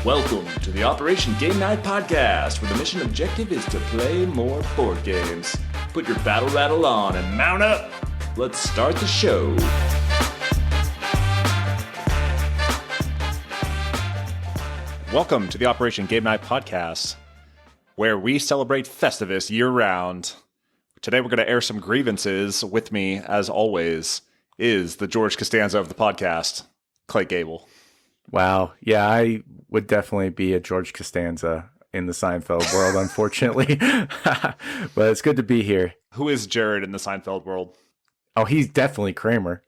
Welcome to the Operation Game Night podcast, where the mission objective is to play more board games. Put your battle rattle on and mount up. Let's start the show. Welcome to the Operation Game Night podcast, where we celebrate Festivus year-round. Today we're going to air some grievances. With me, as always, is the George Costanza of the podcast, Clay Gable. Wow. Yeah, I would definitely be a George Costanza in the Seinfeld world, unfortunately. But it's good to be here. Who is Jared in the Seinfeld world? Oh, he's definitely Kramer.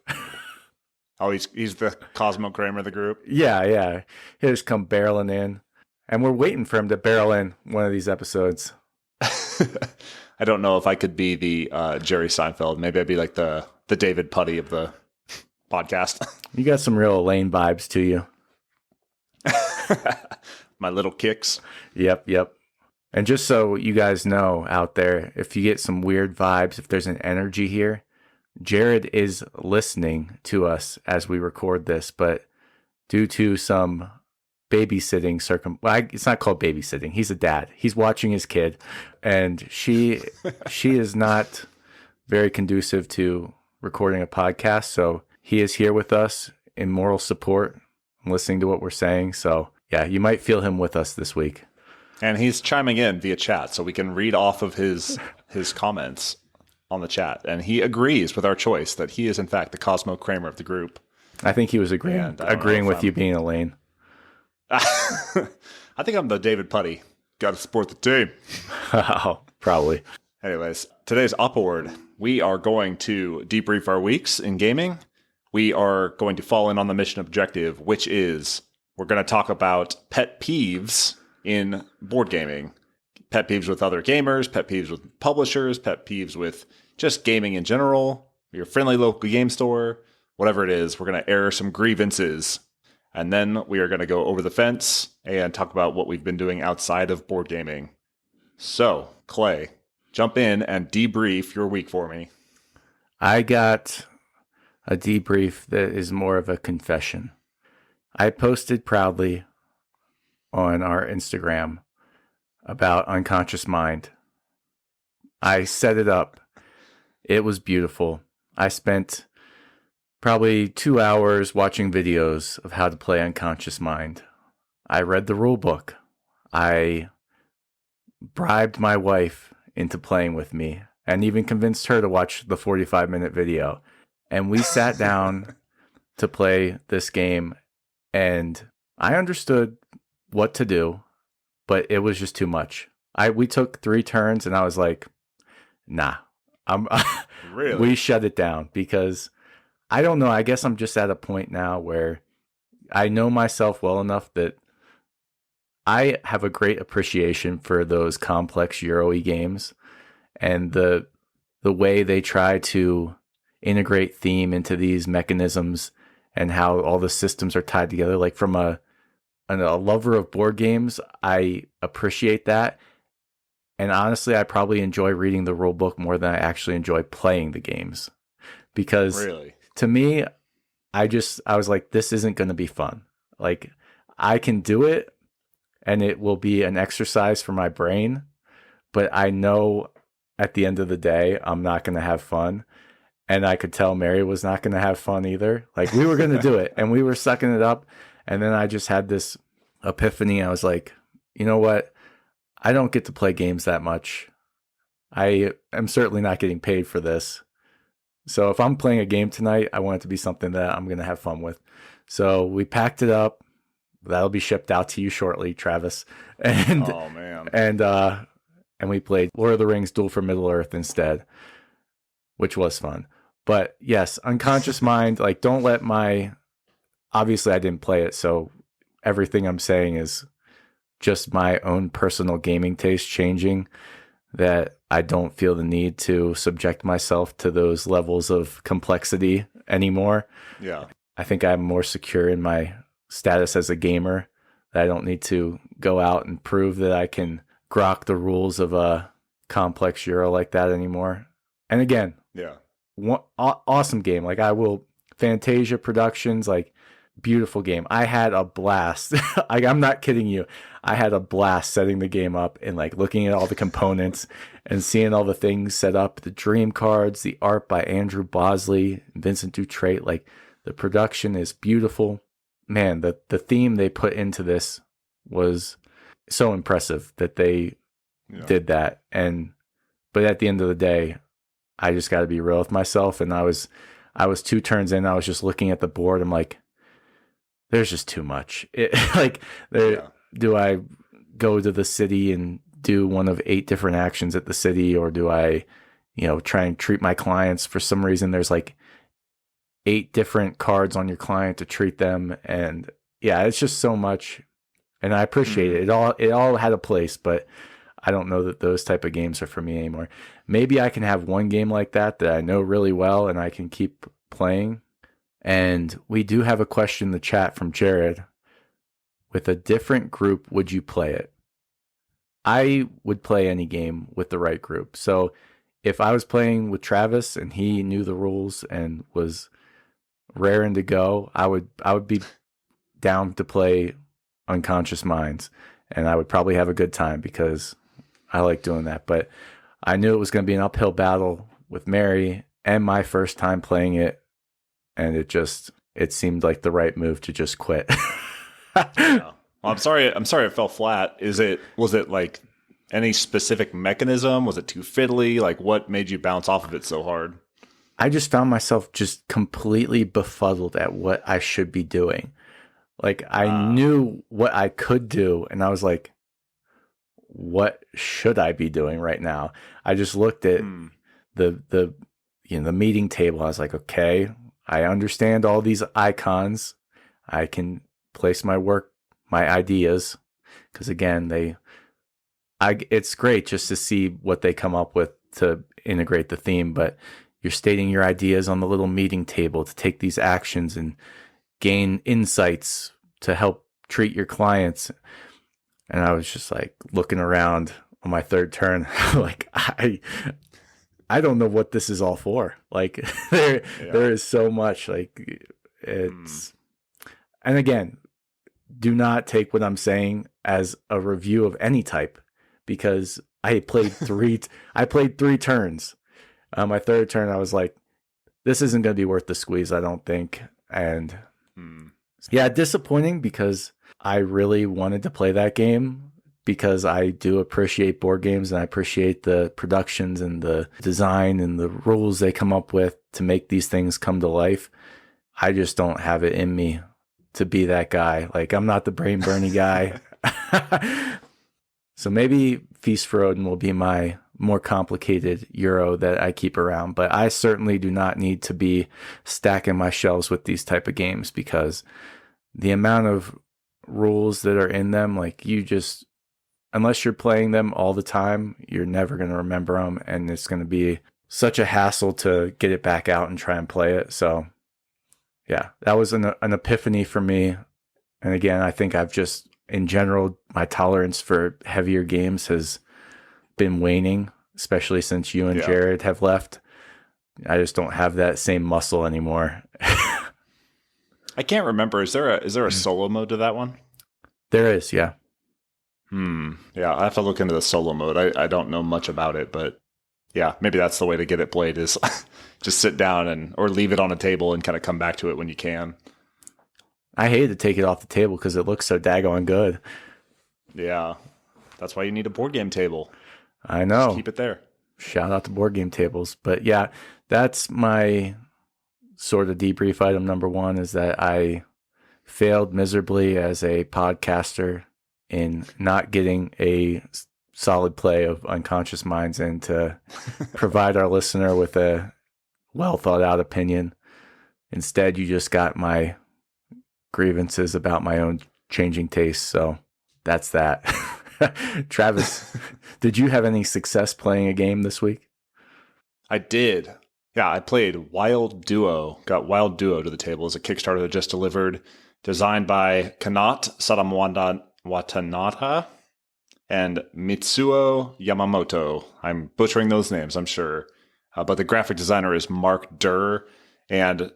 Oh, he's the Cosmo Kramer of the group? Yeah. He'll just come barreling in. And we're waiting for him to barrel in one of these episodes. I don't know if I could be the Jerry Seinfeld. Maybe I'd be like the David Putty of the podcast. You got some real Elaine vibes to you. My little kicks. Yep. And just so you guys know out there, if you get some weird vibes, if there's an energy here, Jared is listening to us as we record this, but due to some babysitting it's not called babysitting. He's a dad. He's watching his kid, and she is not very conducive to recording a podcast. So he is here with us in moral support, listening to what we're saying. So yeah, you might feel him with us this week. And he's chiming in via chat, so we can read off of his comments on the chat. And he agrees with our choice that he is, in fact, the Cosmo Kramer of the group. I think he was agreeing with you being Elaine. I think I'm the David Putty. Got to support the team. Oh, probably. Anyways, today's Upward, we are going to debrief our weeks in gaming. We are going to fall in on the mission objective, which is we're going to talk about pet peeves in board gaming. Pet peeves with other gamers, pet peeves with publishers, pet peeves with just gaming in general, your friendly local game store, whatever it is. We're going to air some grievances. And then we are going to go over the fence and talk about what we've been doing outside of board gaming. So, Clay, jump in and debrief your week for me. I got a debrief that is more of a confession. I posted proudly on our Instagram about Unconscious Mind. I set it up. It was beautiful. I spent probably 2 hours watching videos of how to play Unconscious Mind. I read the rule book. I bribed my wife into playing with me and even convinced her to watch the 45-minute video. And we sat down to play this game, and I understood what to do, but it was just too much. We took 3 turns, and I was like, nah. Really? We shut it down because I don't know. I guess I'm just at a point now where I know myself well enough that I have a great appreciation for those complex Euro-y games and the way they try to integrate theme into these mechanisms and how all the systems are tied together. Like from a lover of board games, I appreciate that. And honestly, I probably enjoy reading the rule book more than I actually enjoy playing the games. Because really? To me, I was like, this isn't going to be fun. Like, I can do it and it will be an exercise for my brain, but I know at the end of the day, I'm not going to have fun. And I could tell Mary was not going to have fun either. Like, we were going to do it and we were sucking it up. And then I just had this epiphany. I was like, you know what? I don't get to play games that much. I am certainly not getting paid for this. So if I'm playing a game tonight, I want it to be something that I'm going to have fun with. So we packed it up. That'll be shipped out to you shortly, Travis. And oh man. And we played Lord of the Rings Duel for Middle-earth instead, which was fun. But yes, Unconscious Mind, like obviously I didn't play it, so everything I'm saying is just my own personal gaming taste changing, that I don't feel the need to subject myself to those levels of complexity anymore. Yeah. I think I'm more secure in my status as a gamer, that I don't need to go out and prove that I can grok the rules of a complex Euro like that anymore. And again, yeah, awesome game. Like, Fantasia Productions, like, Beautiful game. I had a blast. I'm not kidding you. I had a blast setting the game up and like looking at all the components and seeing all the things set up. The dream cards, the art by Andrew Bosley, Vincent Dutrait. Like the production is beautiful. Man, the theme they put into this was so impressive that they did that. But at the end of the day, I just got to be real with myself. And I was 2 turns in. I was just looking at the board. I'm like, there's just too much. Do I go to the city and do one of 8 different actions at the city, or do I, try and treat my clients? For some reason, there's like 8 different cards on your client to treat them, and yeah, it's just so much. And I appreciate it. It all had a place, but I don't know that those type of games are for me anymore. Maybe I can have one game like that I know really well and I can keep playing. And we do have a question in the chat from Jared. With a different group, would you play it? I would play any game with the right group. So if I was playing with Travis and he knew the rules and was raring to go, I would be down to play Unconscious Minds, and I would probably have a good time because I like doing that. But I knew it was going to be an uphill battle with Mary and my first time playing it. And it seemed like the right move to just quit. Well, I'm sorry it fell flat. Was it like any specific mechanism? Was it too fiddly? Like what made you bounce off of it so hard? I just found myself just completely befuddled at what I should be doing. Like I knew what I could do, and I was like, what should I be doing right now? I just looked at the meeting table. I was like, okay, I understand all these icons. I can place my ideas, because again, it's great just to see what they come up with to integrate the theme, but you're stating your ideas on the little meeting table to take these actions and gain insights to help treat your clients. And I was just like looking around on my 3rd turn, like I don't know what this is all for. Like there is so much, like it's, and again, do not take what I'm saying as a review of any type, because I played 3 turns. My 3rd turn, I was like, this isn't going to be worth the squeeze, I don't think. And yeah, disappointing, because I really wanted to play that game, because I do appreciate board games and I appreciate the productions and the design and the rules they come up with to make these things come to life. I just don't have it in me to be that guy. Like, I'm not the brain burny guy. So maybe Feast for Odin will be my more complicated Euro that I keep around, but I certainly do not need to be stacking my shelves with these type of games, because the amount of rules that are in them, like unless you're playing them all the time, you're never going to remember them, and it's going to be such a hassle to get it back out and try and play it. So yeah, that was an epiphany for me. And again, I think I've just, in general, my tolerance for heavier games has been waning, especially since you and Jared have left. I just don't have that same muscle anymore. I can't remember. Is there a solo mode to that one? There is, yeah. Yeah, I have to look into the solo mode. I don't know much about it, but yeah, maybe that's the way to get it played, is just sit down or leave it on a table and kind of come back to it when you can. I hate to take it off the table because it looks so daggone good. Yeah, that's why you need a board game table. I know. Just keep it there. Shout out to board game tables. But yeah, that's my sort of debrief item number 1, is that I failed miserably as a podcaster in not getting a solid play of Unconscious Minds and to provide our listener with a well thought out opinion. Instead, you just got my grievances about my own changing tastes. So that's that. Travis, did you have any success playing a game this week? I did. Yeah, I played Wild Duo. Got Wild Duo to the table as a Kickstarter that just delivered, designed by Kanat Watanata and Mitsuo Yamamoto. I'm butchering those names, I'm sure. But the graphic designer is Mark Durr. And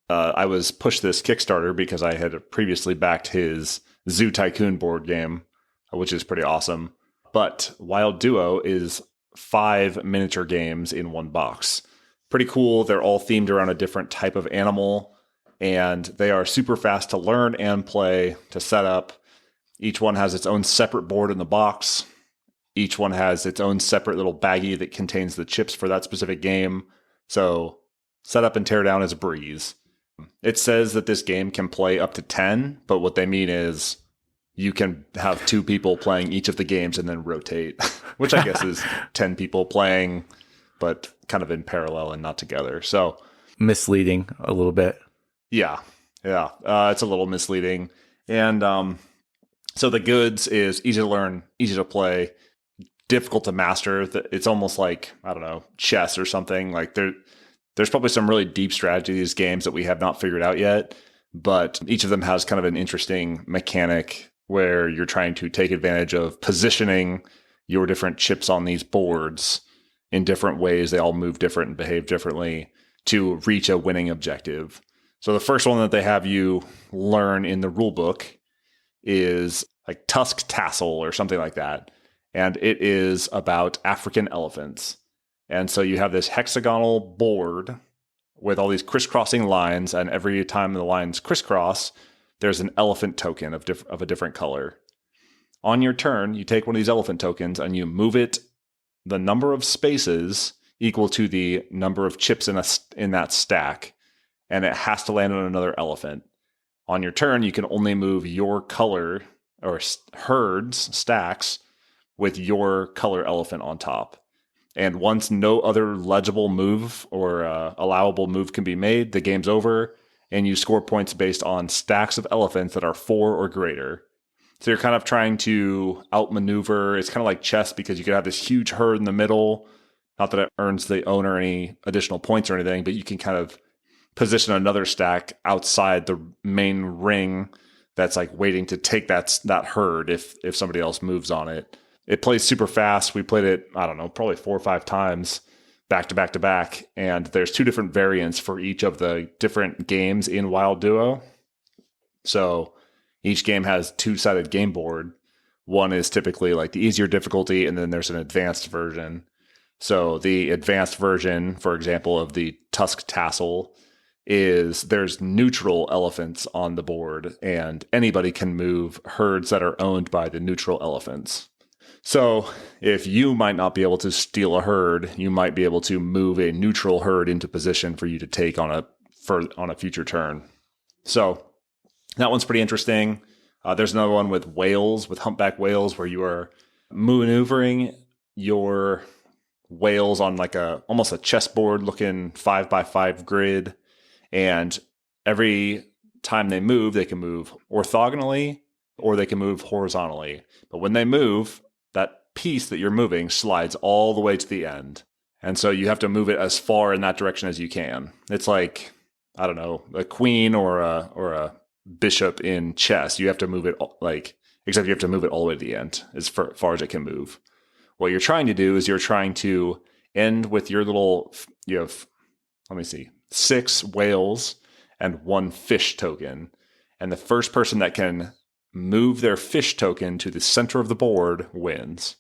I was pushed this Kickstarter because I had previously backed his Zoo Tycoon board game, which is pretty awesome. But Wild Duo is 5 miniature games in one box. Pretty cool. They're all themed around a different type of animal, and they are super fast to learn and play, to set up. Each one has its own separate board in the box. Each one has its own separate little baggie that contains the chips for that specific game. So set up and tear down is a breeze. It says that this game can play up to 10, but what they mean is you can have 2 people playing each of the games and then rotate, which I guess is 10 people playing, but kind of in parallel and not together. So misleading a little bit. Yeah. It's a little misleading. And so the goods is easy to learn, easy to play, difficult to master. It's almost like, I don't know, chess or something. Like there's probably some really deep strategy to these games that we have not figured out yet, but each of them has kind of an interesting mechanic where you're trying to take advantage of positioning your different chips on these boards in different ways. They all move different and behave differently to reach a winning objective. So the first one that they have you learn in the rule book is like tusk tassel or something like that. And it is about African elephants. And so you have this hexagonal board with all these crisscrossing lines, and every time the lines crisscross, there's an elephant token of a different color. On your turn, you take one of these elephant tokens and you move it the number of spaces equal to the number of chips in that stack, and it has to land on another elephant. On your turn, you can only move your color or stacks with your color elephant on top. And once no other legible move or allowable move can be made, the game's over, and you score points based on stacks of elephants that are 4 or greater. So you're kind of trying to outmaneuver. It's kind of like chess because you could have this huge herd in the middle. Not that it earns the owner any additional points or anything, but you can kind of position another stack outside the main ring that's like waiting to take that herd if somebody else moves on it. It plays super fast. We played it, I don't know, probably 4 or 5 times back to back to back. And there's 2 different variants for each of the different games in Wild Duo. So each game has 2-sided game board. One is typically like the easier difficulty, and then there's an advanced version. So the advanced version, for example, of the tusk tassel is there's neutral elephants on the board, and anybody can move herds that are owned by the neutral elephants. So if you might not be able to steal a herd, you might be able to move a neutral herd into position for you to take on a future turn. So that one's pretty interesting. There's another one with whales, with humpback whales, where you are maneuvering your whales on like almost a chessboard looking 5x5 grid. And every time they can move orthogonally or they can move horizontally. But when they move, that piece that you're moving slides all the way to the end. And so you have to move it as far in that direction as you can. It's like, I don't know, a queen or a bishop in chess. You have to move it except you have to move it all the way to the end as far as it can move. What you're trying to do is you're trying to end with your you have, 6 whales and 1 fish token. And the first person that can move their fish token to the center of the board wins.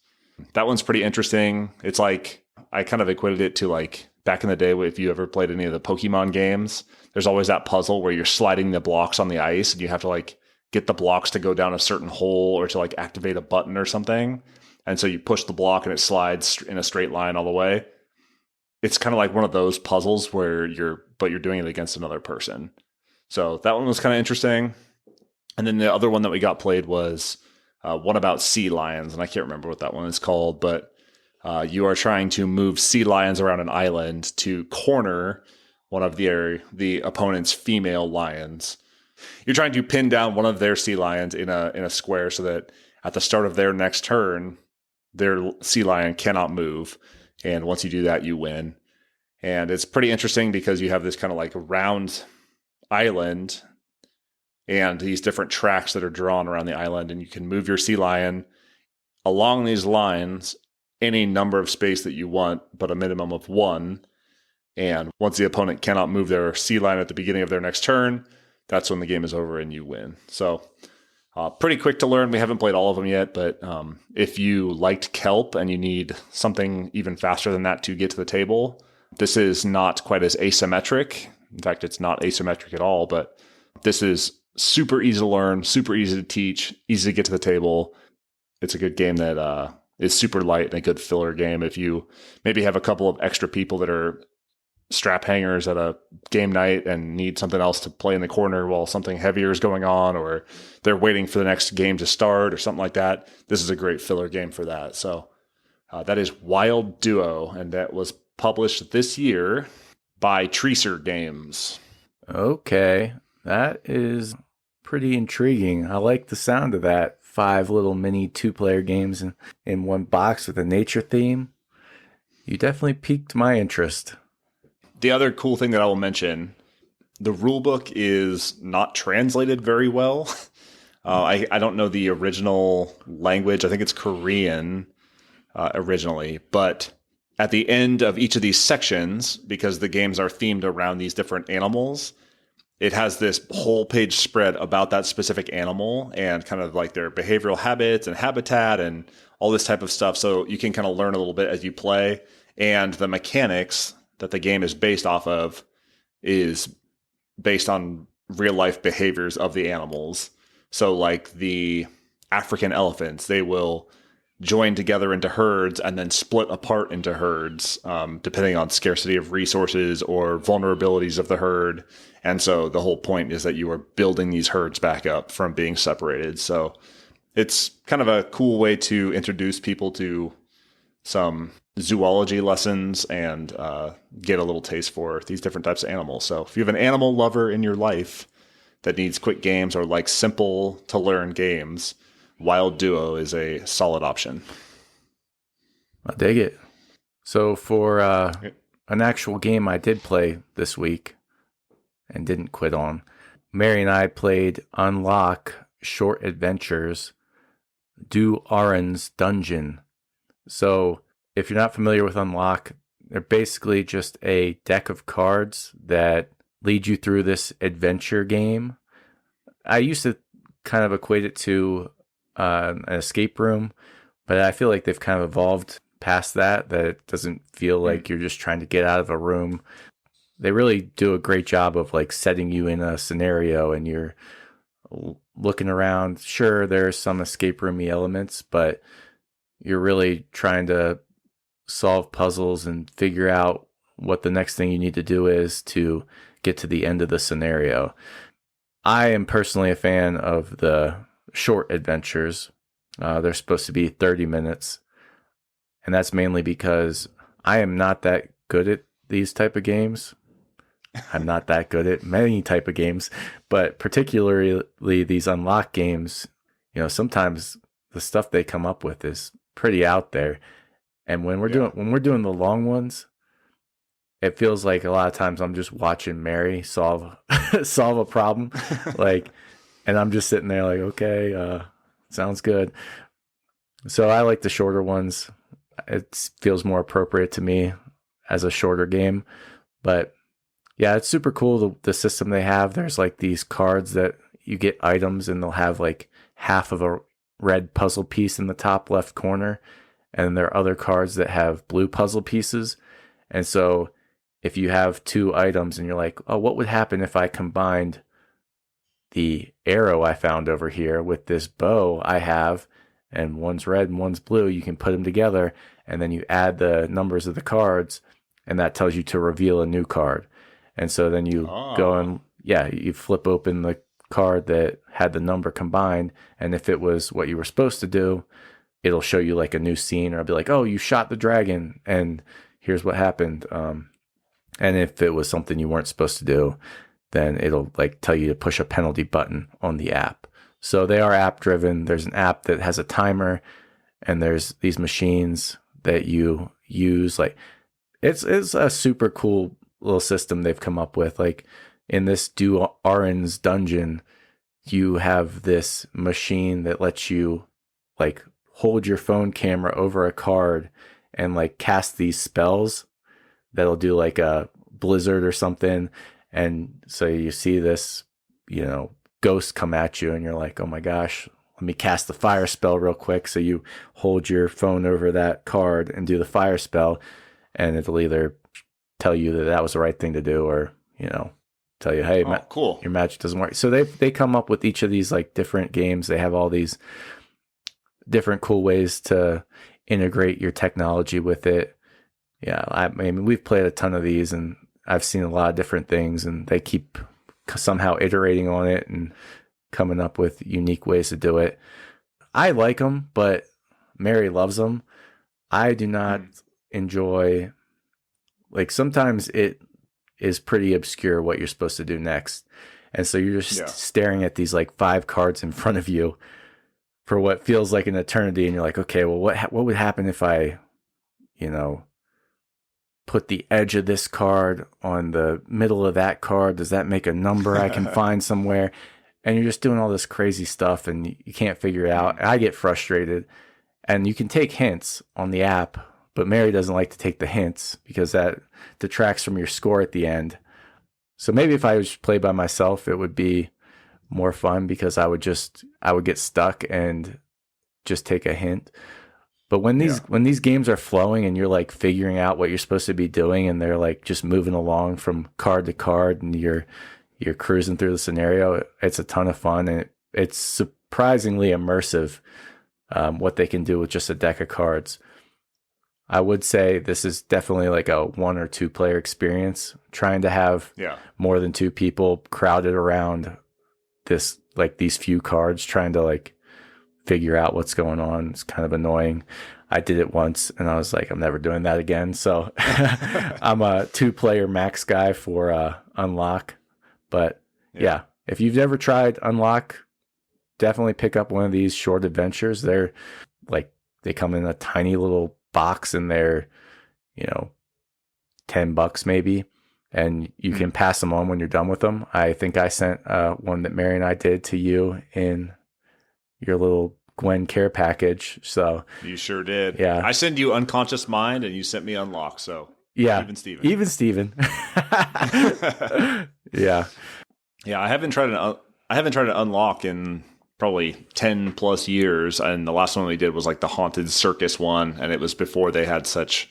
That one's pretty interesting. It's like, I kind of equated it to like back in the day, if you ever played any of the Pokemon games, there's always that puzzle where you're sliding the blocks on the ice and you have to like get the blocks to go down a certain hole or to like activate a button or something. And so you push the block and it slides in a straight line all the way. It's kind of like one of those puzzles where you're doing it against another person. So that one was kind of interesting. And then the other one that we got played was one about sea lions. And I can't remember what that one is called, but you are trying to move sea lions around an island to corner one of the opponent's female lions. You're trying to pin down one of their sea lions in a square so that at the start of their next turn, their sea lion cannot move. And once you do that, you win. And it's pretty interesting because you have this kind of like round island and these different tracks that are drawn around the island. And you can move your sea lion along these lines any number of space that you want, but a minimum of 1. And once the opponent cannot move their sea line at the beginning of their next turn, that's when the game is over and you win. So pretty quick to learn. We haven't played all of them yet, but if you liked Kelp and you need something even faster than that to get to the table, this is not quite as asymmetric. In fact, it's not asymmetric at all, but this is super easy to learn, super easy to teach, easy to get to the table. It's a good game that is super light and a good filler game. If you maybe have a couple of extra people that are strap hangers at a game night and need something else to play in the corner while something heavier is going on, or they're waiting for the next game to start or something like that, this is a great filler game for that. So that is Wild Duo, and that was published this year by Treacer Games. Okay, that is pretty intriguing. I like the sound of that. 5 little mini 2-player games in one box with a nature theme. You definitely piqued my interest. The other cool thing that I will mention, the rulebook is not translated very well. I don't know the original language. I think it's Korean originally. But at the end of each of these sections, because the games are themed around these different animals, it has this whole page spread about that specific animal and kind of like their behavioral habits and habitat and all this type of stuff. So you can kind of learn a little bit as you play. And the mechanics that the game is based off of is based on real life behaviors of the animals. So like the African elephants, they will join together into herds and then split apart into herds, depending on scarcity of resources or vulnerabilities of the herd. And so the whole point is that you are building these herds back up from being separated. So it's kind of a cool way to introduce people to some zoology lessons and get a little taste for these different types of animals. So if you have an animal lover in your life that needs quick games or like simple to learn games, Wild Duo is a solid option. I dig it. So for an actual game I did play this week and didn't quit on, Mary and I played Unlock Short Adventures, Doo-aren Dungeon. So if you're not familiar with Unlock, they're basically just a deck of cards that lead you through this adventure game. I used to kind of equate it to an escape room, but I feel like they've kind of evolved past that it doesn't feel like you're just trying to get out of a room. They really do a great job of like setting you in a scenario and you're looking around. Sure, there's some escape roomy elements, but you're really trying to solve puzzles and figure out what the next thing you need to do is to get to the end of the scenario. I am personally a fan of the short adventures. They're supposed to be 30 minutes. And that's mainly because I am not that good at these type of games. I'm not that good at many type of games, but particularly these Unlock games, sometimes the stuff they come up with is pretty out there. And when we're doing the long ones, it feels like a lot of times I'm just watching Mary solve a problem, and I'm just sitting there like, okay, sounds good. So I like the shorter ones. It feels more appropriate to me as a shorter game, but yeah, it's super cool the system they have. There's like these cards that you get items, and they'll have like half of a red puzzle piece in the top left corner. And there are other cards that have blue puzzle pieces. And so if you have 2 items and you're like, oh, what would happen if I combined the arrow I found over here with this bow I have, and one's red and one's blue, you can put them together, and then you add the numbers of the cards, and that tells you to reveal a new card. And so then you go and, you flip open the card that had the number combined, and if it was what you were supposed to do, it'll show you like a new scene, or it'll be like, oh, you shot the dragon, and here's what happened. And if it was something you weren't supposed to do, then it'll like tell you to push a penalty button on the app. So they are app driven. There's an app that has a timer, and there's these machines that you use. Like it's a super cool little system they've come up with. Like in this Doo-aren Dungeon, you have this machine that lets you like hold your phone camera over a card and like cast these spells that'll do like a blizzard or something. And so you see this, ghost come at you and you're like, oh my gosh, let me cast the fire spell real quick. So you hold your phone over that card and do the fire spell, and it'll either tell you that was the right thing to do, or, tell you, hey, cool, your magic doesn't work. So they come up with each of these like different games. They have all these different cool ways to integrate your technology with it. Yeah, I mean, we've played a ton of these, and I've seen a lot of different things, and they keep somehow iterating on it and coming up with unique ways to do it. I like them, but Mary loves them. I do not enjoy, like, sometimes it is pretty obscure what you're supposed to do next. And so you're just staring at these like 5 cards in front of you for what feels like an eternity. And you're like, okay, well, what would happen if I, put the edge of this card on the middle of that card? Does that make a number I can find somewhere? And you're just doing all this crazy stuff and you can't figure it out. And I get frustrated. And you can take hints on the app, but Mary doesn't like to take the hints because that detracts from your score at the end. So maybe if I was play by myself, it would be more fun because I would get stuck and just take a hint. But when these games are flowing and you're like figuring out what you're supposed to be doing, and they're like just moving along from card to card, and you're cruising through the scenario, it's a ton of fun, and it's surprisingly immersive. What they can do with just a deck of cards. I would say this is definitely like a 1 or 2 player experience. Trying to have more than 2 people crowded around this, like these few cards, trying to like figure out what's going on. It's kind of annoying. I did it once and I was like, I'm never doing that again. So I'm a 2-player max guy for Unlock. But yeah, if you've never tried Unlock, definitely pick up one of these short adventures. They're like, they come in a tiny little box and they're, $10 maybe. And you can pass them on when you're done with them. I think I sent one that Mary and I did to you in your little Gwen care package. So you sure did. Yeah. I sent you Unconscious Mind and you sent me Unlock. So yeah, even Steven. Yeah. Yeah. I haven't tried an Unlock in probably 10 plus years. And the last one we did was like the Haunted Circus one. And it was before they had such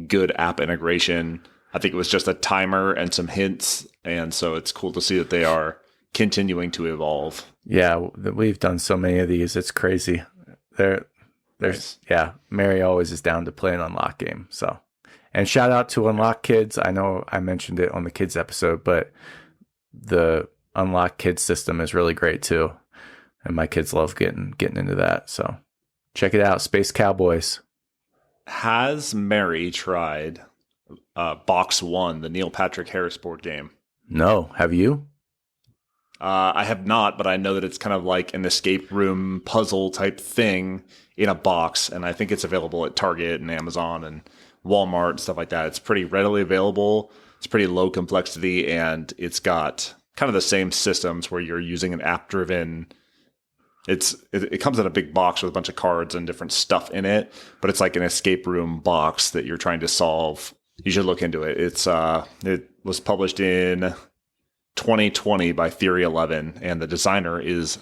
good app integration. I think it was just a timer and some hints. And so it's cool to see that they are continuing to evolve. Yeah, we've done so many of these. It's crazy. There's nice. Yeah, Mary always is down to play an Unlock game. So, and shout out to Unlock Kids. I know I mentioned it on the kids episode, but the Unlock Kids system is really great too. And my kids love getting into that. So check it out, Space Cowboys. Has Mary tried Box One, the Neil Patrick Harris board game? No. Have you? I have not, but I know that it's kind of like an escape room puzzle type thing in a box, and I think it's available at Target and Amazon and Walmart and stuff like that. It's pretty readily available. It's pretty low complexity, and it's got kind of the same systems where you're using an app-driven. It comes in a big box with a bunch of cards and different stuff in it, but it's like an escape room box that you're trying to solve. You should look into it. It was published in 2020 by Theory 11, and the designer is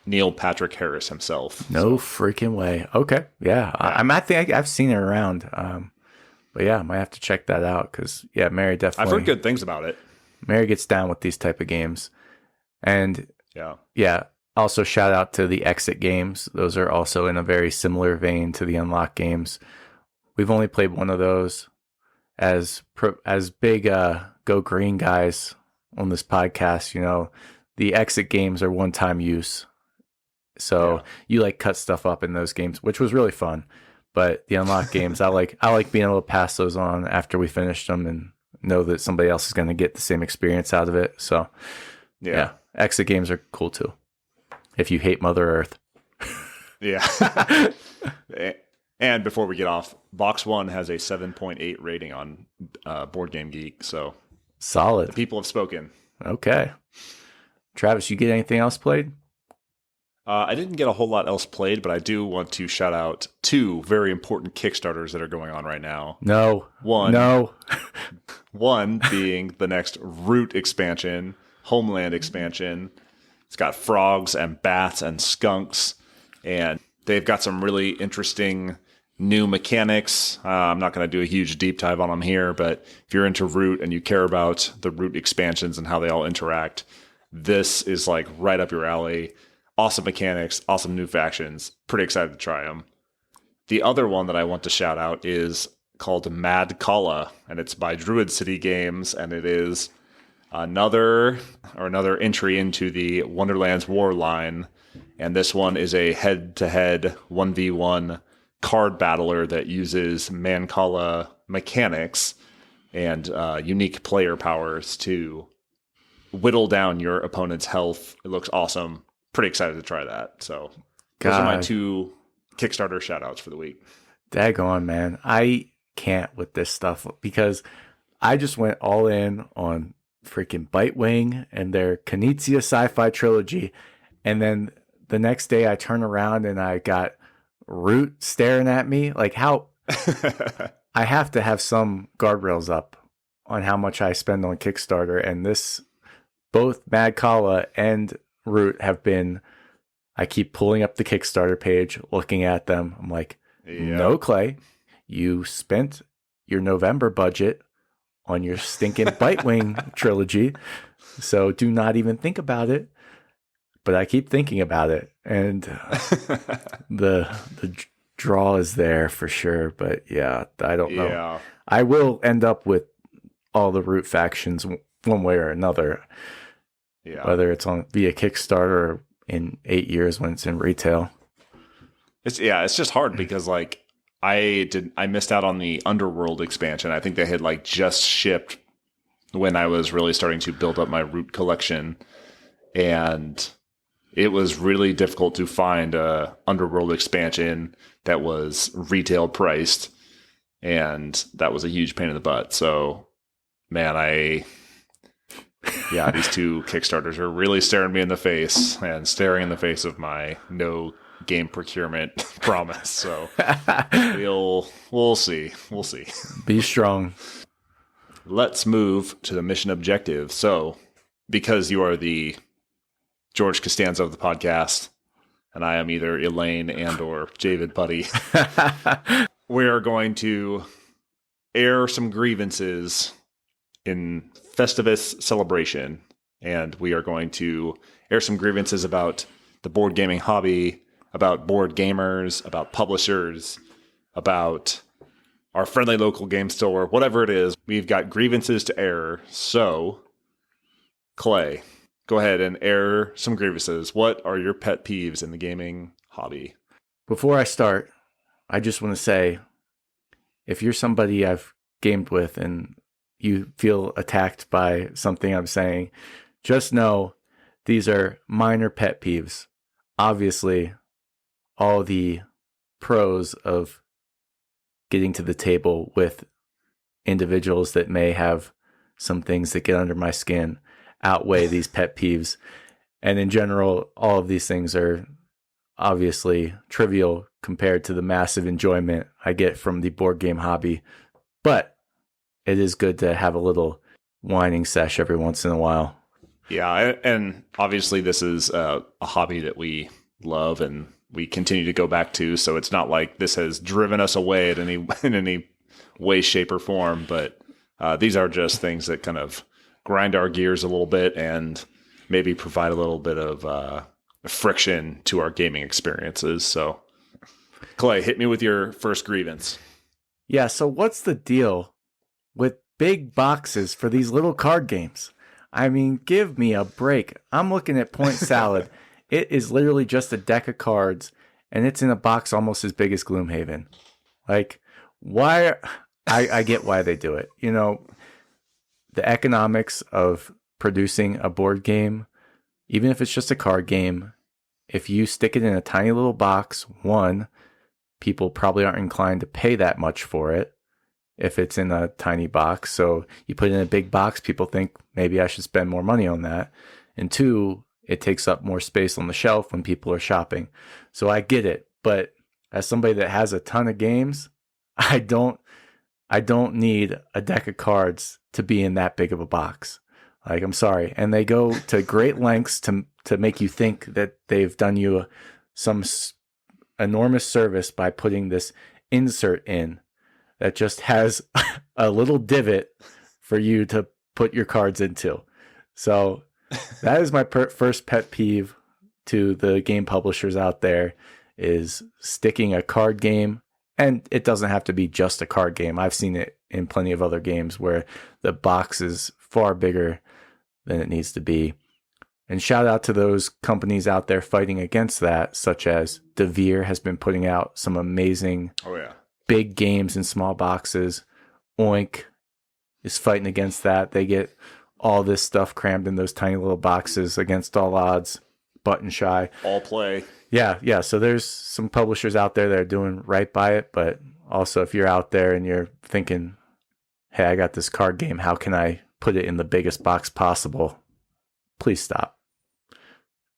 Neil Patrick Harris himself. No freaking way. Okay, yeah. I think I've seen it around, but yeah, I might have to check that out because Mary definitely. I've heard good things about it. Mary gets down with these type of games, and yeah. Also, shout out to the Exit games. Those are also in a very similar vein to the Unlock games. We've only played one of those. As big Go Green guys on this podcast, the Exit games are one-time use. So you like cut stuff up in those games, which was really fun. But the Unlock games, I like being able to pass those on after we finished them and know that somebody else is going to get the same experience out of it. So yeah, Exit games are cool too. If you hate Mother Earth. Yeah. And before we get off, Box One has a 7.8 rating on Board Game Geek. So solid. The people have spoken. Okay. Travis, you get anything else played? I didn't get a whole lot else played, but I do want to shout out two very important Kickstarters that are going on right now. No. One being the next Root expansion, Homeland expansion. It's got frogs and bats and skunks, and they've got some really interesting new mechanics. I'm not going to do a huge deep dive on them here, but if you're into Root and you care about the Root expansions and how they all interact, this is like right up your alley. Awesome mechanics, awesome new factions. Pretty excited to try them. The other one that I want to shout out is called Mad Kala, and it's by Druid City Games, and it is another entry into the Wonderlands War line. And this one is a head-to-head 1v1 card battler that uses Mancala mechanics and unique player powers to whittle down your opponent's health. It looks awesome. Pretty excited to try that. So those are my two Kickstarter shout-outs for the week. Daggone, man. I can't with this stuff because I just went all in on freaking Bitewing and their Knizia sci-fi trilogy. And then the next day I turn around and I got Root staring at me. Like, how I have to have some guardrails up on how much I spend on Kickstarter. And this, both Mad Kala and Root have been, I keep pulling up the Kickstarter page, looking at them. I'm like, no, Clay, you spent your November budget on your stinking Bitewing trilogy. So do not even think about it. But I keep thinking about it. And the draw is there for sure. But yeah, I don't know. Yeah. I will end up with all the Root factions one way or another. Yeah. Whether it's on via Kickstarter or in 8 years when it's in retail. It's just hard because like I missed out on the Underworld expansion. I think they had like just shipped when I was really starting to build up my Root collection, and it was really difficult to find a Underworld expansion that was retail priced, and that was a huge pain in the butt. So, man, these two Kickstarters are really staring me in the face and staring in the face of my no game procurement promise. So we'll see. We'll see. Be strong. Let's move to the mission objective. So, because you are the George Costanza of the podcast, and I am either Elaine and or David Putty, we are going to air some grievances in Festivus celebration, and we are going to air some grievances about the board gaming hobby, about board gamers, about publishers, about our friendly local game store, whatever it is. We've got grievances to air. So, Clay, go ahead and air some grievances. What are your pet peeves in the gaming hobby? Before I start, I just want to say, if you're somebody I've gamed with and you feel attacked by something I'm saying, just know these are minor pet peeves. Obviously, all the pros of getting to the table with individuals that may have some things that get under my skin outweigh these pet peeves. And in general, all of these things are obviously trivial compared to the massive enjoyment I get from the board game hobby. But it is good to have a little whining sesh every once in a while. Yeah, and obviously this is a hobby that we love and we continue to go back to, so it's not like this has driven us away in any way, shape, or form, but these are just things that kind of grind our gears a little bit and maybe provide a little bit of friction to our gaming experiences. So, Clay, hit me with your first grievance. Yeah, so what's the deal with big boxes for these little card games? I mean, give me a break. I'm looking at Point Salad. It is literally just a deck of cards, and it's in a box almost as big as Gloomhaven. Like, why? I get why they do it. You know, the economics of producing a board game, even if it's just a card game, if you stick it in a tiny little box, one, people probably aren't inclined to pay that much for it if it's in a tiny box. So you put it in a big box, people think maybe I should spend more money on that. And two, it takes up more space on the shelf when people are shopping. So I get it. But as somebody that has a ton of games, I don't need a deck of cards to be in that big of a box. Like, I'm sorry. And they go to great lengths to make you think that they've done you some enormous service by putting this insert in that just has a little divot for you to put your cards into. So that is my first pet peeve to the game publishers out there, is sticking a card game. And it doesn't have to be just a card game. I've seen it in plenty of other games where the box is far bigger than it needs to be. And shout out to those companies out there fighting against that, such as Devere has been putting out some amazing big games in small boxes. Oink is fighting against that. They get all this stuff crammed in those tiny little boxes against all odds. Button Shy. All play. Yeah. So there's some publishers out there that are doing right by it, but also if you're out there and you're thinking, hey, I got this card game, how can I put it in the biggest box possible? Please stop.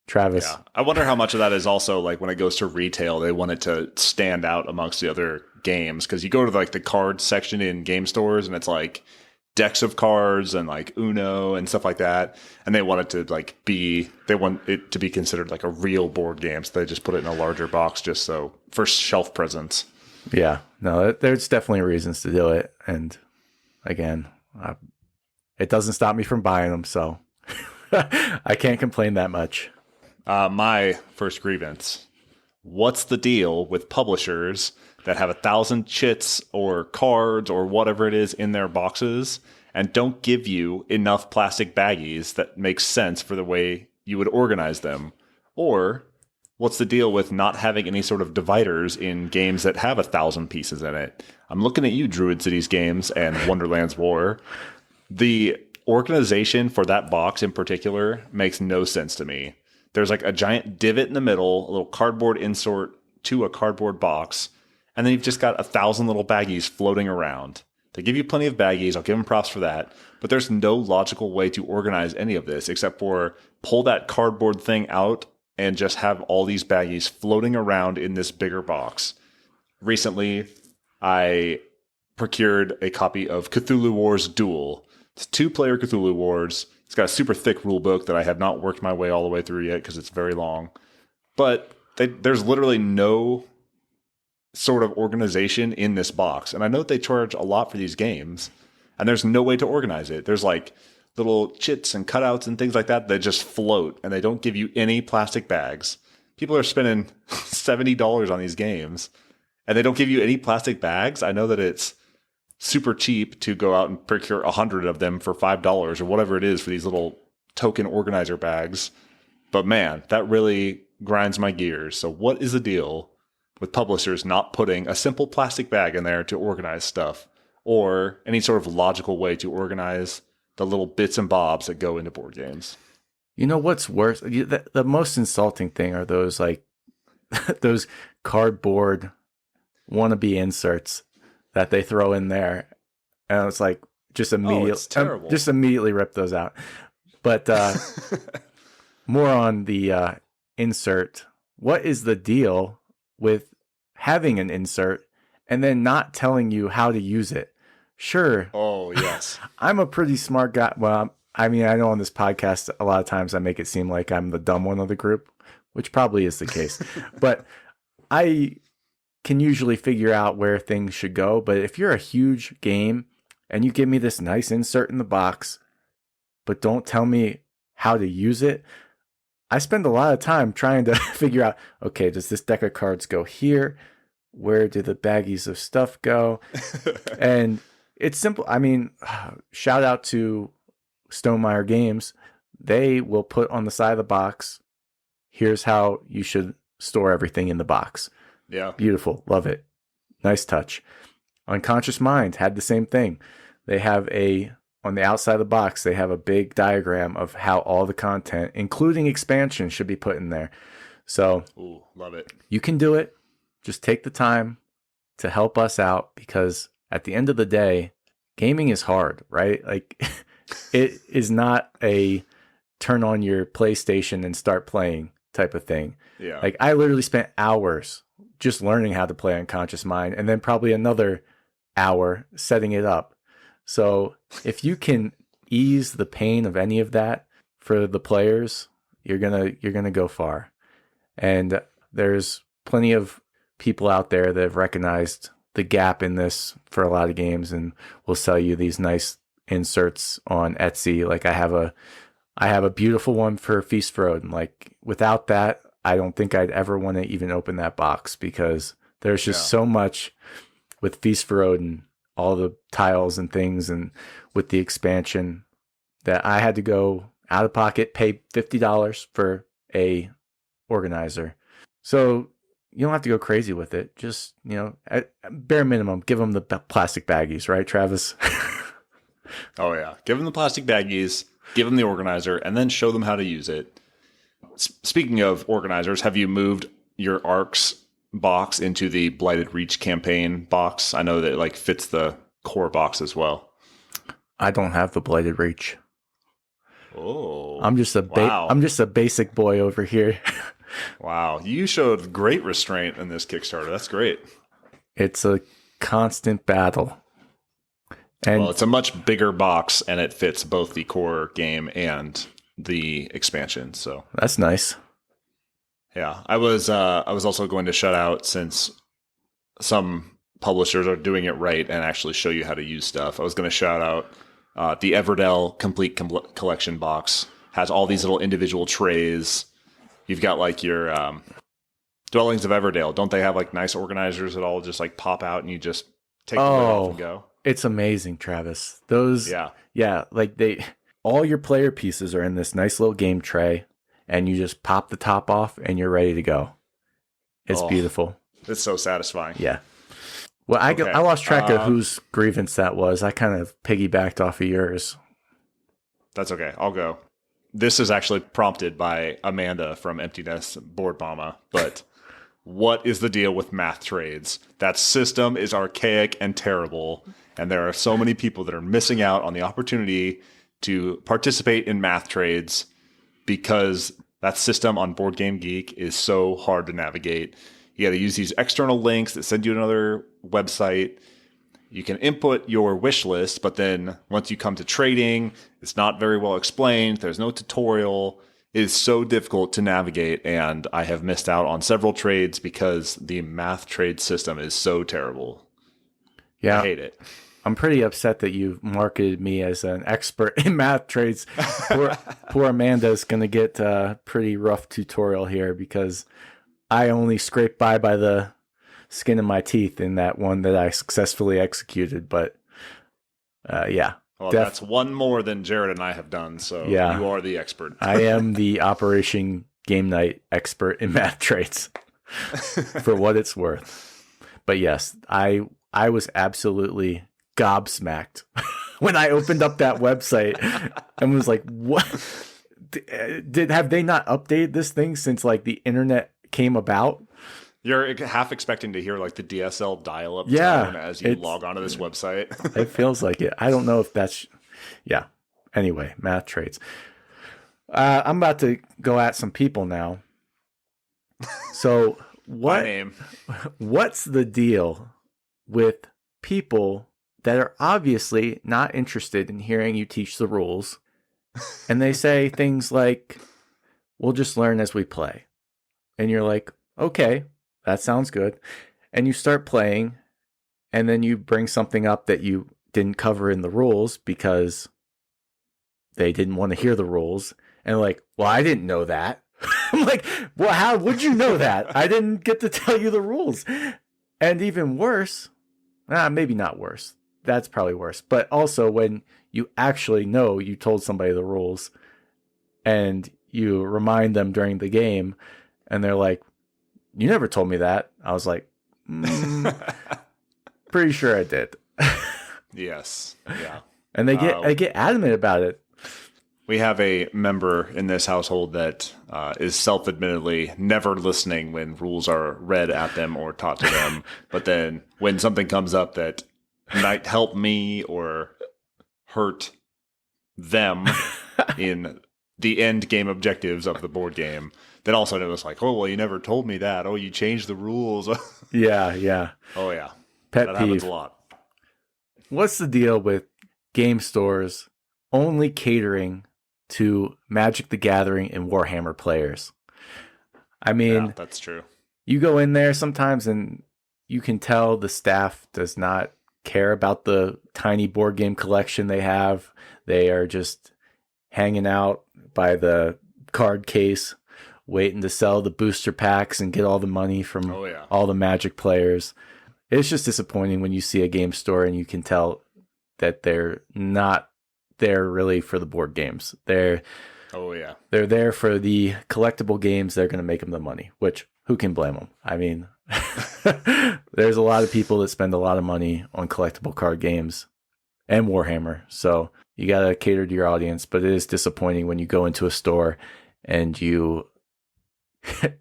Travis. Yeah. I wonder how much of that is also like when it goes to retail, they want it to stand out amongst the other games. Because you go to like the card section in game stores and it's like decks of cards and like Uno and stuff like that. And they want it to like they want it to be considered like a real board game. So they just put it in a larger box just so for shelf presence. Yeah. No, there's definitely reasons to do it. And again, it doesn't stop me from buying them. So I can't complain that much. My first grievance. What's the deal with publishers that have 1,000 chits or cards or whatever it is in their boxes and don't give you enough plastic baggies that makes sense for the way you would organize them? Or what's the deal with not having any sort of dividers in games that have 1,000 pieces in it? I'm looking at you, Druid Cities Games and Wonderland's War. The organization for that box in particular makes no sense to me. There's like a giant divot in the middle, a little cardboard insert to a cardboard box, and then you've just got 1,000 little baggies floating around. They give you plenty of baggies. I'll give them props for that. But there's no logical way to organize any of this except for pull that cardboard thing out and just have all these baggies floating around in this bigger box. Recently, I procured a copy of Cthulhu Wars Duel. It's 2-player Cthulhu Wars. It's got a super thick rule book that I have not worked my way all the way through yet because it's very long. But there's literally no sort of organization in this box. And I know that they charge a lot for these games, and there's no way to organize it. There's like little chits and cutouts and things like that that just float, and they don't give you any plastic bags. People are spending $70 on these games, and they don't give you any plastic bags. I know that it's super cheap to go out and procure 100 of them for $5 or whatever it is for these little token organizer bags. But man, that really grinds my gears. So what is the deal with publishers not putting a simple plastic bag in there to organize stuff, or any sort of logical way to organize the little bits and bobs that go into board games? You know what's worse? The most insulting thing are those like those cardboard wannabe inserts that they throw in there, and it's like just immediately rip those out. But more on the insert. What is the deal with having an insert and then not telling you how to use it? Sure. Oh, yes. I'm a pretty smart guy. Well, I mean, I know on this podcast, a lot of times I make it seem like I'm the dumb one of the group, which probably is the case. But I can usually figure out where things should go. But if you're a huge game and you give me this nice insert in the box, but don't tell me how to use it, I spend a lot of time trying to figure out, okay, does this deck of cards go here? Where do the baggies of stuff go? And it's simple. I mean, shout out to Stonemeyer Games. They will put on the side of the box, here's how you should store everything in the box. Yeah. Beautiful. Love it. Nice touch. Unconscious Mind had the same thing. They have on the outside of the box, they have a big diagram of how all the content, including expansion, should be put in there. So, ooh, love it. You can do it. Just take the time to help us out, because at the end of the day, gaming is hard, right? Like, it is not a turn on your PlayStation and start playing type of thing. Yeah. Like I literally spent hours just learning how to play Unconscious Mind, and then probably another hour setting it up. So if you can ease the pain of any of that for the players, you're gonna go far. And there's plenty of people out there that have recognized the gap in this for a lot of games and will sell you these nice inserts on Etsy. Like I have a beautiful one for Feast for Odin. Like without that, I don't think I'd ever want to even open that box, because there's just so much with Feast for Odin, all the tiles and things, and with the expansion, that I had to go out of pocket, pay $50 for a organizer. So you don't have to go crazy with it. Just, at bare minimum, give them the plastic baggies, right, Travis? Oh, yeah. Give them the plastic baggies, give them the organizer, and then show them how to use it. Speaking of organizers, have you moved your ARCs box into the Blighted Reach campaign box? I know that it fits the core box as well. I don't have the Blighted Reach. Oh, I'm just a basic boy over here. Wow, you showed great restraint in this Kickstarter. That's great. It's a constant battle. And it's a much bigger box, and it fits both the core game and the expansion. So that's nice. Yeah, I was also going to shout out, since some publishers are doing it right and actually show you how to use stuff. I was going to shout out the Everdell Complete Collection box. Has all these little individual trays. You've got your Dwellings of Everdale. Don't they have nice organizers that all just pop out and you just take the lid off and go? It's amazing, Travis. Those, yeah, all your player pieces are in this nice little game tray, and you just pop the top off and you're ready to go. It's beautiful. It's so satisfying. Yeah. Well, I lost track of whose grievance that was. I kind of piggybacked off of yours. That's okay. I'll go. This is actually prompted by Amanda from Empty Nest Board Mama. But what is the deal with math trades? That system is archaic and terrible. And there are so many people that are missing out on the opportunity to participate in math trades because that system on Board Game Geek is so hard to navigate. You got to use these external links that send you another website. You can input your wish list, but then once you come to trading, it's not very well explained. There's no tutorial. It is so difficult to navigate, and I have missed out on several trades because the math trade system is so terrible. Yeah, I hate it. I'm pretty upset that you marketed me as an expert in math trades. Poor Amanda's going to get a pretty rough tutorial here, because I only scraped by the skin of my teeth in that one that I successfully executed. But yeah. Well, that's one more than Jared and I have done, so you are the expert. I am the Operation Game Night expert in math trades, for what it's worth. But yes, I was absolutely gobsmacked when I opened up that website and was like, what? Have they not updated this thing since the internet came about? You're half expecting to hear the DSL dial-up tone as you log onto this website. It feels like it. I don't know if that's... Yeah. Anyway, math trades. I'm about to go at some people now. So what's the deal with people that are obviously not interested in hearing you teach the rules, and they say things like, we'll just learn as we play? And you're like, okay, that sounds good. And you start playing, and then you bring something up that you didn't cover in the rules because they didn't want to hear the rules. And well, I didn't know that. I'm like, well, how would you know that? I didn't get to tell you the rules. And even worse, maybe not worse. That's probably worse. But also when you actually know you told somebody the rules and you remind them during the game and they're like, you never told me that. I was like, pretty sure I did. Yes. Yeah. And they get adamant about it. We have a member in this household that is self-admittedly never listening when rules are read at them or taught to them. But then when something comes up that might help me or hurt them in the end game objectives of the board game. Then all of a sudden it was like, oh, well, you never told me that. Oh, you changed the rules. Yeah. Oh, yeah. Pet that peeve. happens a lot. What's the deal with game stores only catering to Magic the Gathering and Warhammer players? I mean, Yeah, that's true. You go in there sometimes and you can tell the staff does not care about the tiny board game collection they have. They are just hanging out by the card case, waiting to sell the booster packs and get all the money from all the Magic players. It's just disappointing when you see a game store and you can tell that they're not there really for the board games. They're there for the collectible games. They're going to make them the money, which who can blame them? I mean, there's a lot of people that spend a lot of money on collectible card games and Warhammer. So you got to cater to your audience, but it is disappointing when you go into a store and you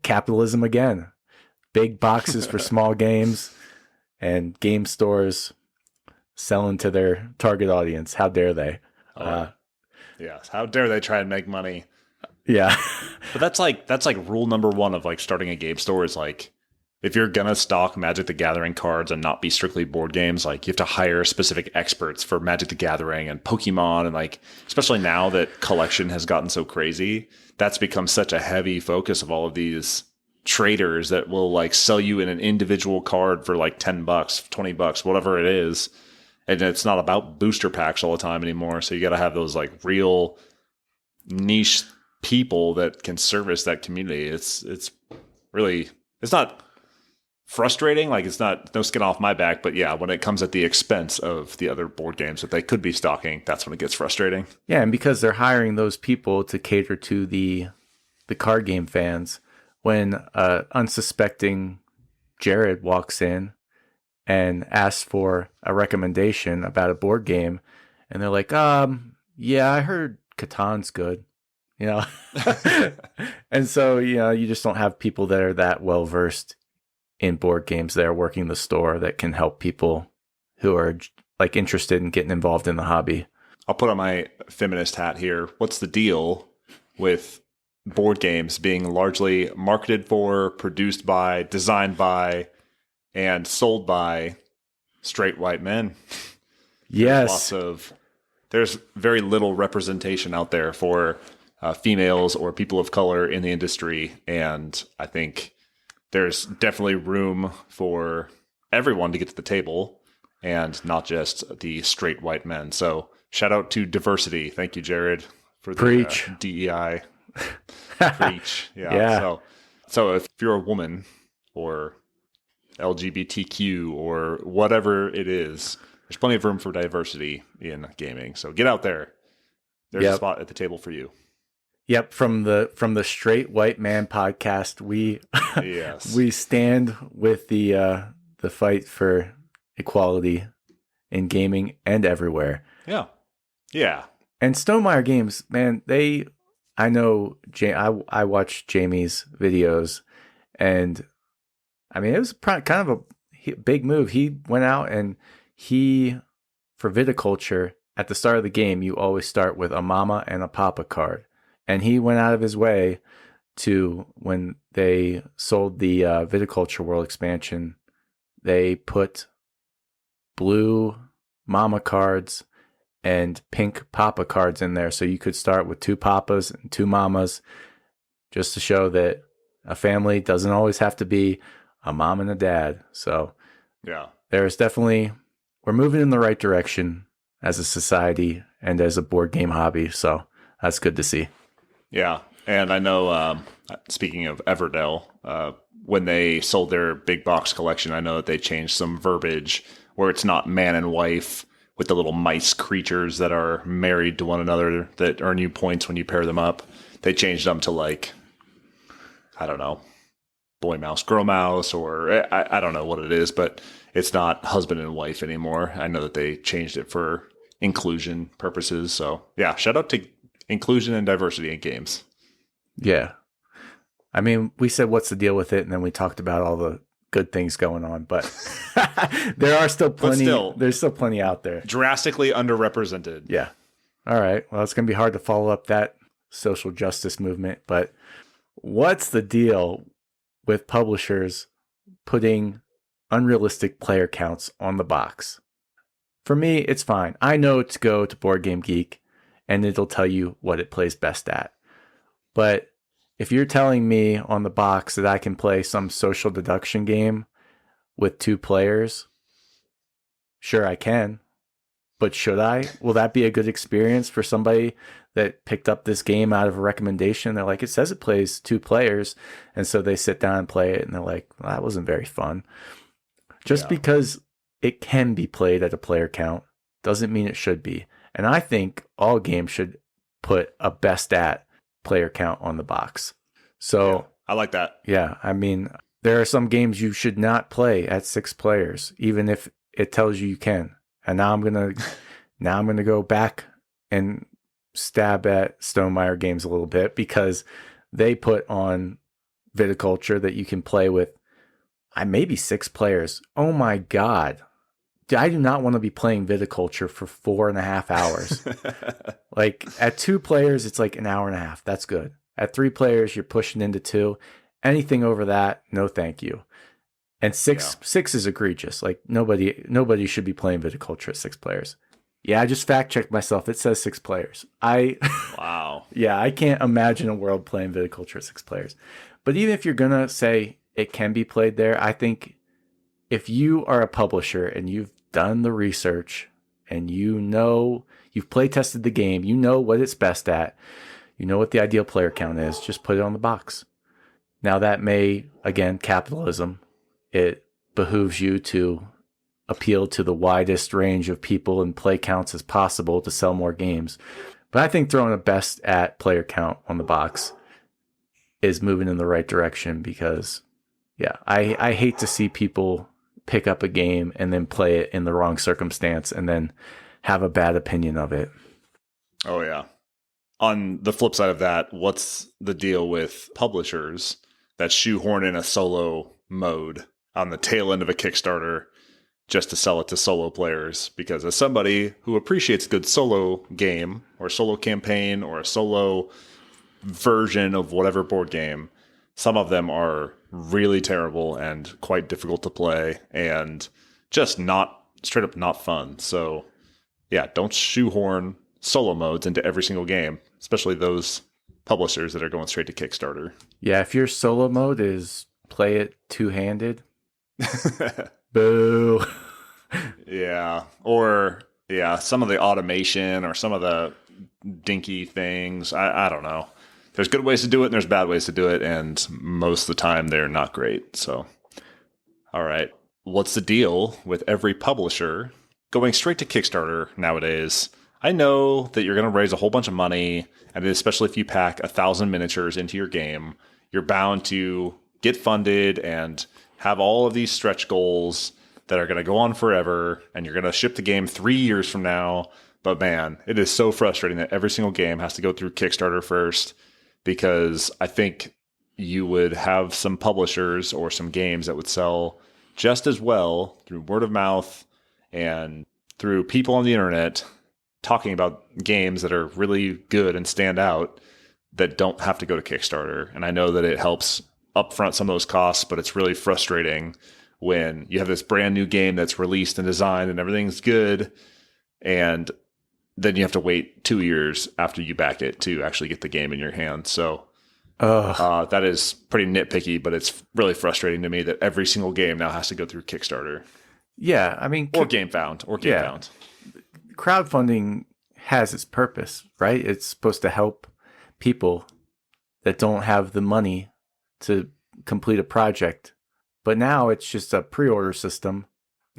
capitalism again, big boxes for small games and game stores selling to their target audience. How dare they? Yes. How dare they try and make money? Yeah. But that's like rule number one of like starting a game store is like, if you're going to stock Magic the Gathering cards and not be strictly board games, like you have to hire specific experts for Magic the Gathering and Pokemon. And like, especially now that collection has gotten so crazy, that's become such a heavy focus of all of these traders that will like sell you in an individual card for like $10, $20, whatever it is. And it's not about booster packs all the time anymore. So you got to have those like real niche people that can service that community. It's really, it's not frustrating. Like it's not no skin off my back, but yeah, when it comes at the expense of the other board games that they could be stocking, that's when it gets frustrating. Yeah. And because they're hiring those people to cater to the card game fans, when unsuspecting Jared walks in and asks for a recommendation about a board game, and they're like, yeah, I heard Catan's good, you know? And so, you know, you just don't have people that are that well versed in board games that are working the store that can help people who are like interested in getting involved in the hobby. I'll put on my feminist hat here. What's the deal with board games being largely marketed for, produced by, designed by, and sold by straight white men? Yes. There's very little representation out there for females or people of color in the industry. And I think there's definitely room for everyone to get to the table and not just the straight white men. So shout out to diversity. Thank you, Jared, for the DEI. Preach. Yeah. So if you're a woman or LGBTQ or whatever it is, there's plenty of room for diversity in gaming. So get out there. There's a spot at the table for you. Yep, from the Straight White Man podcast, we we stand with the fight for equality in gaming and everywhere. Yeah. Yeah. And Stonemaier Games, man, I know I watched Jamie's videos, and I mean, it was kind of a big move. He went out and for viticulture, at the start of the game, you always start with a mama and a papa card. And he went out of his way to, when they sold the Viticulture World expansion, they put blue mama cards and pink papa cards in there. So you could start with 2 papas and 2 mamas, just to show that a family doesn't always have to be a mom and a dad. So yeah, there's definitely, we're moving in the right direction as a society and as a board game hobby. So that's good to see. Yeah. And I know, speaking of Everdell, when they sold their big box collection, I know that they changed some verbiage where it's not man and wife with the little mice creatures that are married to one another that earn you points when you pair them up. They changed them to like, I don't know, boy mouse, girl mouse, or I don't know what it is, but it's not husband and wife anymore. I know that they changed it for inclusion purposes. So yeah, shout out to inclusion and diversity in games. Yeah. I mean, we said, what's the deal with it? And then we talked about all the good things going on, but there are still plenty. There's still plenty out there. Drastically underrepresented. Yeah. All right. Well, it's going to be hard to follow up that social justice movement, but what's the deal with publishers putting unrealistic player counts on the box? For me, it's fine. I know to go to Board Game Geek and it'll tell you what it plays best at. But if you're telling me on the box that I can play some social deduction game with 2 players, sure I can. But should I? Will that be a good experience for somebody that picked up this game out of a recommendation? They're like, it says it plays 2 players. And so they sit down and play it and they're like, well, that wasn't very fun. Just because it can be played at a player count doesn't mean it should be. And I think all games should put a best at player count on the box. So I like that. Yeah. I mean, there are some games you should not play at 6 players, even if it tells you can. And now I'm gonna go back and stab at Stonemaier Games a little bit because they put on viticulture that you can play with maybe 6 players. Oh my God. I do not want to be playing viticulture for 4.5 hours. Like at 2 players, it's like an hour and a half. That's good. At 3 players, you're pushing into 2. Anything over that, no thank you. And six is egregious. Like nobody should be playing viticulture at 6 players. Yeah, I just fact checked myself. It says 6 players. Wow. Yeah, I can't imagine a world playing viticulture at 6 players. But even if you're gonna say it can be played there, I think if you are a publisher and you've done the research and you know you've play tested the game, you know what it's best at, you know what the ideal player count is, just put it on the box. Now that may, again, capitalism. It behooves you to appeal to the widest range of people and play counts as possible to sell more games. But I think throwing a best at player count on the box is moving in the right direction because, I hate to see people pick up a game and then play it in the wrong circumstance and then have a bad opinion of it. Oh, yeah. On the flip side of that, what's the deal with publishers that shoehorn in a solo mode on the tail end of a Kickstarter just to sell it to solo players? Because as somebody who appreciates a good solo game or solo campaign or a solo version of whatever board game, some of them are really terrible and quite difficult to play and just not straight up not fun. So yeah, don't shoehorn solo modes into every single game, especially those publishers that are going straight to Kickstarter. Yeah, if your solo mode is play it 2-handed, boo. Yeah. Or some of the automation or some of the dinky things. I don't know. There's good ways to do it and there's bad ways to do it. And most of the time they're not great. So, all right. What's the deal with every publisher going straight to Kickstarter nowadays? I know that you're going to raise a whole bunch of money. And especially if you pack 1,000 miniatures into your game, you're bound to get funded and have all of these stretch goals that are going to go on forever. And you're going to ship the game 3 years from now. But man, it is so frustrating that every single game has to go through Kickstarter first, because I think you would have some publishers or some games that would sell just as well through word of mouth and through people on the internet talking about games that are really good and stand out that don't have to go to Kickstarter. And I know that it helps upfront some of those costs, but it's really frustrating when you have this brand new game that's released and designed and everything's good, and then you have to wait 2 years after you back it to actually get the game in your hand. So that is pretty nitpicky, but it's really frustrating to me that every single game now has to go through Kickstarter. Yeah, I mean... Or GameFound. Crowdfunding has its purpose, right? It's supposed to help people that don't have the money to complete a project. But now it's just a pre-order system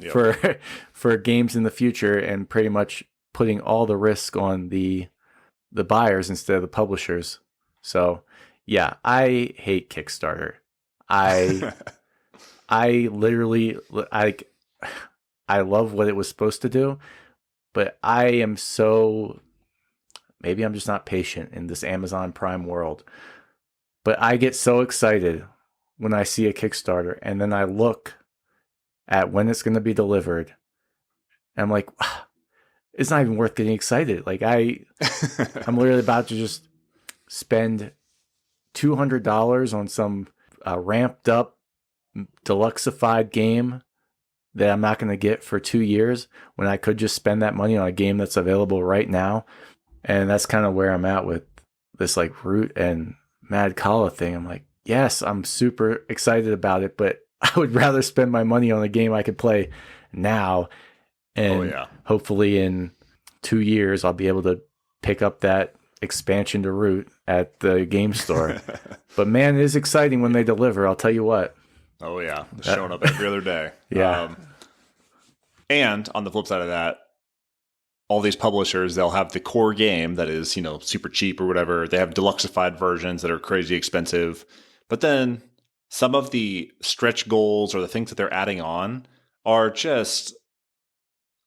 for games in the future, and pretty much putting all the risk on the buyers instead of the publishers. So yeah, I hate Kickstarter. I literally I love what it was supposed to do, but I am so, maybe I'm just not patient in this Amazon Prime world, but I get so excited when I see a Kickstarter and then I look at when it's going to be delivered. And I'm like, it's not even worth getting excited. Like I'm literally about to just spend $200 on some ramped up deluxeified game that I'm not going to get for 2 years when I could just spend that money on a game that's available right now. And that's kind of where I'm at with this like Root and Mad Kalla thing. I'm like, yes, I'm super excited about it, but I would rather spend my money on a game I could play now. And hopefully in 2 years, I'll be able to pick up that expansion to Root at the game store. But man, it is exciting when they deliver. I'll tell you what. Oh yeah, showing up every other day. Yeah. And on the flip side of that, all these publishers, they'll have the core game that is, super cheap or whatever. They have deluxeified versions that are crazy expensive. But then some of the stretch goals or the things that they're adding on are just,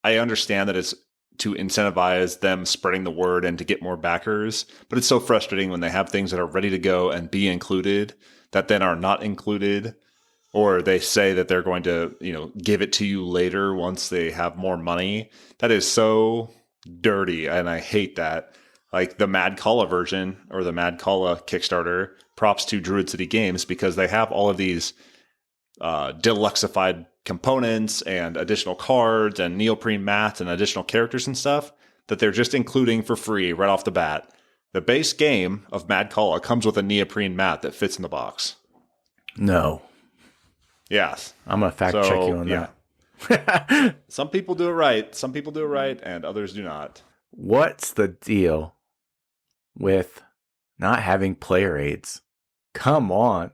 I understand that it's to incentivize them spreading the word and to get more backers. But it's so frustrating when they have things that are ready to go and be included that then are not included. Or they say that they're going to, give it to you later once they have more money. That is so dirty, and I hate that. Like the Mad Kalla version or the Mad Kalla Kickstarter, props to Druid City Games because they have all of these deluxeified components and additional cards and neoprene mats and additional characters and stuff that they're just including for free right off the bat. The base game of Mad Kalla comes with a neoprene mat that fits in the box. No. Yes. I'm going to fact check you on that. Some people do it right. Some people do it right, and others do not. What's the deal with not having player aids? Come on.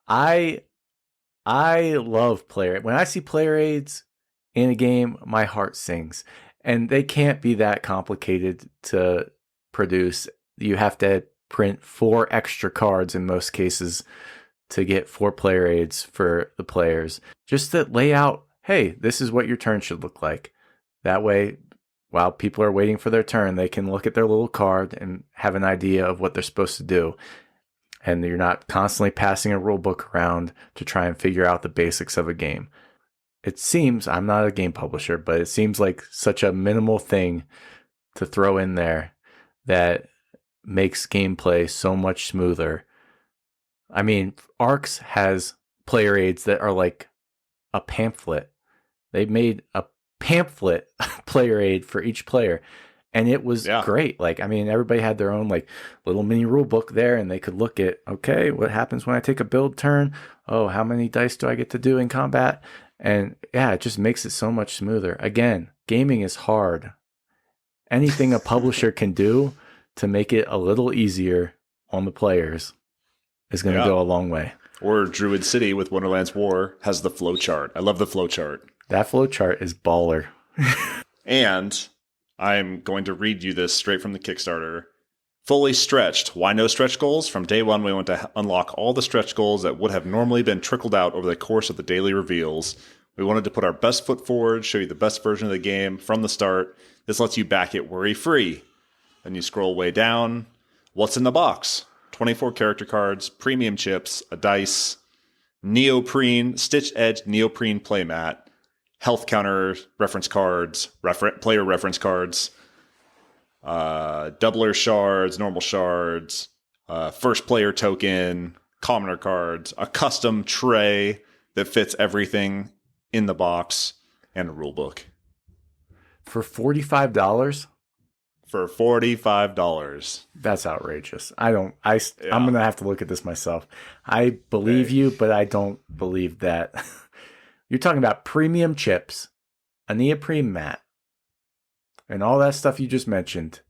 I love player aids. When I see player aids in a game, my heart sings. And they can't be that complicated to produce. You have to print 4 extra cards in most cases to get 4 player aids for the players. Just to lay out, hey, this is what your turn should look like. That way, while people are waiting for their turn, they can look at their little card and have an idea of what they're supposed to do. And you're not constantly passing a rule book around to try and figure out the basics of a game. It seems, I'm not a game publisher, but it seems like such a minimal thing to throw in there that makes gameplay so much smoother. I mean, Arcs has player aids that are like a pamphlet. They made a pamphlet player aid for each player, and it was great. Like, I mean, everybody had their own like little mini rule book there, and they could look at, okay, what happens when I take a build turn? Oh, how many dice do I get to do in combat? And yeah, it just makes it so much smoother. Again, gaming is hard. Anything a publisher can do to make it a little easier on the players is going to go a long way. Or Druid City with Wonderland's War has the flow chart. I love the flow chart. That flow chart is baller. And I'm going to read you this straight from the Kickstarter. Fully stretched. Why no stretch goals? From day one, we want to unlock all the stretch goals that would have normally been trickled out over the course of the daily reveals. We wanted to put our best foot forward, show you the best version of the game from the start. This lets you back it worry-free. Then you scroll way down. What's in the box? 24 character cards, premium chips, a dice, neoprene, stitch-edged neoprene playmat, health counter reference cards, player reference cards, doubler shards, normal shards, first player token, commoner cards, a custom tray that fits everything in the box, and a rule book. For $45? For $45. That's outrageous. I'm going to have to look at this myself. I believe you, but I don't believe that. You're talking about premium chips, a neoprene mat, and all that stuff you just mentioned.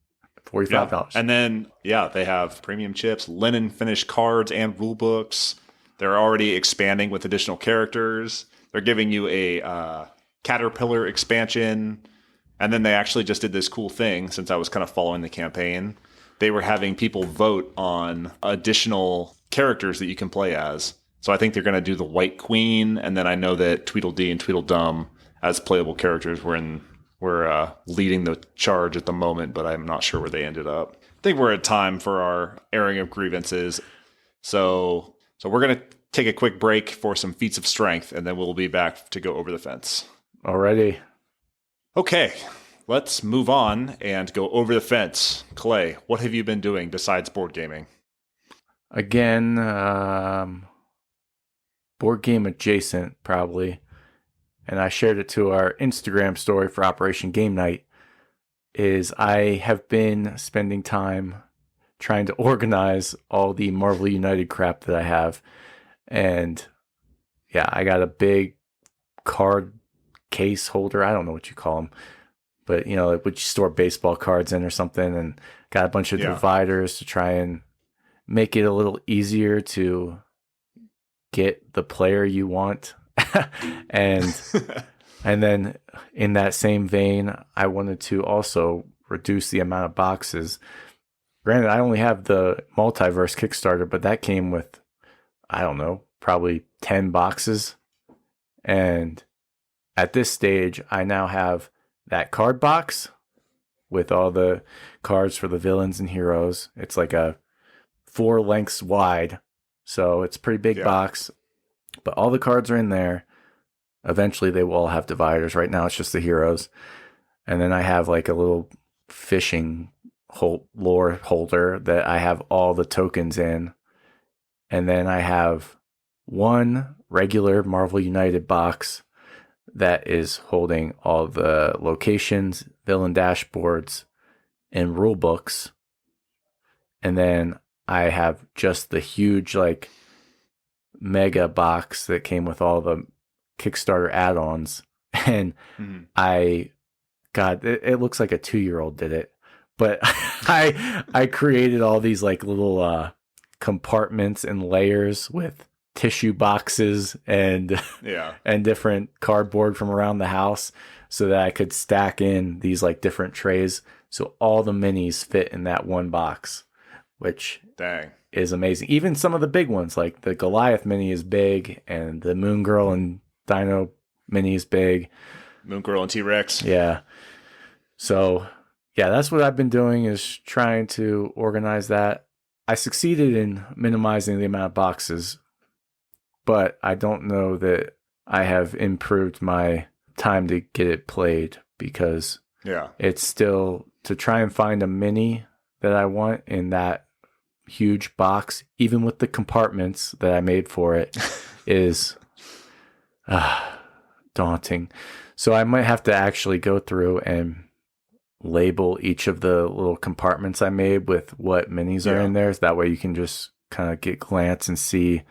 $45. Yeah. And then, they have premium chips, linen finished cards and rule books. They're already expanding with additional characters. They're giving you a Caterpillar expansion. And then they actually just did this cool thing, since I was kind of following the campaign. They were having people vote on additional characters that you can play as. So I think they're going to do the White Queen, and then I know that Tweedledee and Tweedledum as playable characters were leading the charge at the moment, but I'm not sure where they ended up. I think we're at time for our airing of grievances. So we're going to take a quick break for some feats of strength, and then we'll be back to go over the fence. Alrighty. Okay, let's move on and go over the fence. Clay, what have you been doing besides board gaming? Again, board game adjacent, probably. And I shared it to our Instagram story for Operation Game Night, is I have been spending time trying to organize all the Marvel United crap that I have. And yeah, I got a big card case holder. I don't know what you call them, but like what you store baseball cards in or something, and got a bunch of dividers to try and make it a little easier to get the player you want. and then in that same vein, I wanted to also reduce the amount of boxes. Granted, I only have the Multiverse Kickstarter, but that came with, I don't know, probably 10 boxes. And at this stage, I now have that card box with all the cards for the villains and heroes. It's like a 4 lengths wide, so it's a pretty big box. But all the cards are in there. Eventually, they will all have dividers. Right now, it's just the heroes. And then I have like a little fishing lore holder that I have all the tokens in. And then I have one regular Marvel United box that is holding all the locations, villain dashboards, and rule books. And then I have just the huge like mega box that came with all the Kickstarter add-ons. And it looks like a 2-year-old did it. But I created all these like little compartments and layers with tissue boxes and different cardboard from around the house, so that I could stack in these like different trays, so all the minis fit in that one box, which is amazing. Even some of the big ones, like the Goliath mini is big, and the Moon Girl and Dino mini is big. Moon Girl and T-Rex. Yeah. So yeah, that's what I've been doing, is trying to organize that. I succeeded in minimizing the amount of boxes, but I don't know that I have improved my time to get it played, because it's still to try and find a mini that I want in that huge box, even with the compartments that I made for it, is daunting. So I might have to actually go through and label each of the little compartments I made with what minis are in there. So that way you can just kind of get glance and see,